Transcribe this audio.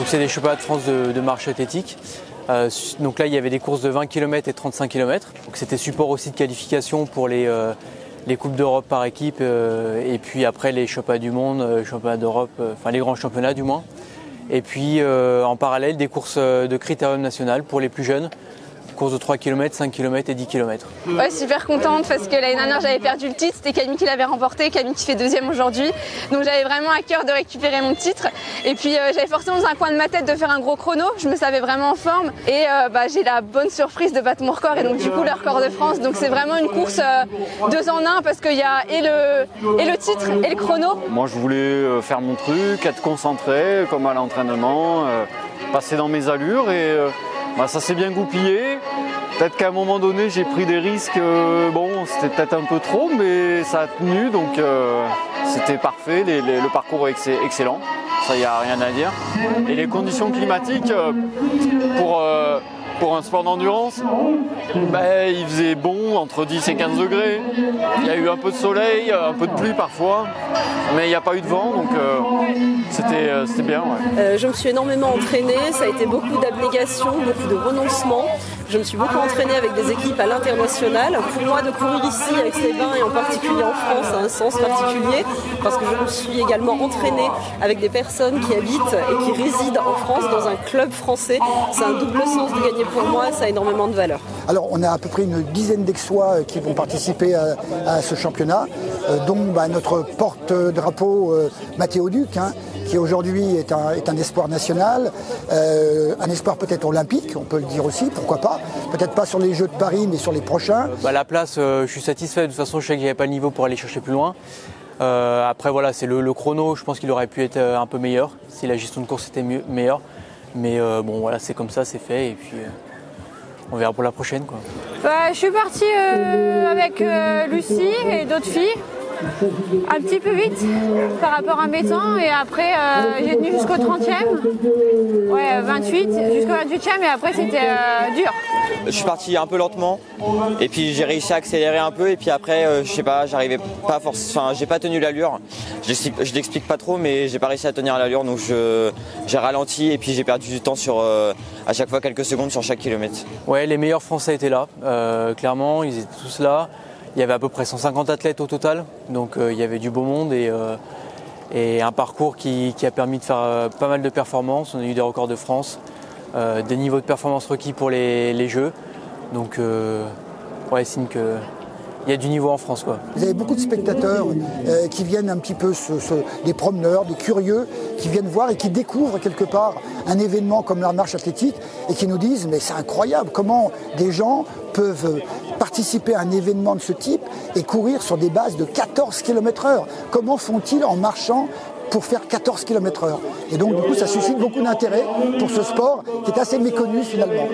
Donc c'est des championnats de France de marche athlétique. Donc là il y avait des courses de 20 km et 35 km. Donc c'était support aussi de qualification pour les Coupes d'Europe par équipe et puis après les championnats du monde, championnats d'Europe, enfin les grands championnats du moins. Et puis en parallèle des courses de critérium national pour les plus jeunes. Course de 3 km, 5 km et 10 km. Ouais, super contente parce que l'année dernière j'avais perdu le titre, c'était Camille qui l'avait remporté, Camille qui fait deuxième aujourd'hui. Donc j'avais vraiment à cœur de récupérer mon titre. Et puis j'avais forcément dans un coin de ma tête de faire un gros chrono, je me savais vraiment en forme. Et j'ai la bonne surprise de battre mon record et donc du coup le record de France. Donc c'est vraiment une course 2 en 1 parce qu'il y a et le titre et le chrono. Moi je voulais faire mon truc, être concentré comme à l'entraînement, passer dans mes allures et ça s'est bien goupillé. Peut-être qu'à un moment donné, j'ai pris des risques. C'était peut-être un peu trop, mais ça a tenu, donc c'était parfait. Le parcours est excellent, ça, il n'y a rien à dire. Et les conditions climatiques pour un sport d'endurance, il faisait bon, entre 10 et 15 degrés. Il y a eu un peu de soleil, un peu de pluie parfois, mais il n'y a pas eu de vent, donc c'était bien. Ouais. Je me suis énormément entraînée, ça a été beaucoup d'abnégation, beaucoup de renoncement. Je me suis beaucoup entraînée avec des équipes à l'international. Pour moi, de courir ici avec ces bains et en particulier en France a un sens particulier parce que je me suis également entraînée avec des personnes qui habitent et qui résident en France dans un club français. C'est un double sens de gagner pour moi, ça a énormément de valeur. Alors on a à peu près une dizaine d'Aixois qui vont participer à ce championnat, dont notre porte-drapeau Mathéo Duc, qui aujourd'hui est un espoir national, un espoir peut-être olympique, on peut le dire aussi, pourquoi pas. Peut-être pas sur les Jeux de Paris, mais sur les prochains. La place, je suis satisfait. De toute façon, je sais que j'avais pas le niveau pour aller chercher plus loin. Après, voilà, c'est le chrono. Je pense qu'il aurait pu être un peu meilleur si la gestion de course était meilleure. Mais voilà, c'est comme ça, c'est fait. Et puis, on verra pour la prochaine, quoi. Je suis partie avec Lucie et d'autres filles. Un petit peu vite par rapport à mes temps et après j'ai tenu jusqu'au 30e, 28, jusqu'au 28e et après c'était dur. Je suis parti un peu lentement et puis j'ai réussi à accélérer un peu et puis après je sais pas, j'arrivais pas j'ai pas tenu l'allure. Je l'explique pas trop mais j'ai pas réussi à tenir l'allure donc j'ai ralenti et puis j'ai perdu du temps sur à chaque fois quelques secondes sur chaque kilomètre. Ouais, les meilleurs Français étaient là, clairement, ils étaient tous là. Il y avait à peu près 150 athlètes au total, donc il y avait du beau monde et un parcours qui a permis de faire pas mal de performances. On a eu des records de France, des niveaux de performance requis pour les Jeux. Donc signe qu'il y a du niveau en France, quoi. Vous avez beaucoup de spectateurs qui viennent un petit peu, des promeneurs, des curieux, qui viennent voir et qui découvrent quelque part un événement comme la marche athlétique et qui nous disent mais c'est incroyable comment des gens peuvent participer à un événement de ce type et courir sur des bases de 14 km/h. Comment font-ils en marchant pour faire 14 km/h? Et donc du coup ça suscite beaucoup d'intérêt pour ce sport qui est assez méconnu finalement.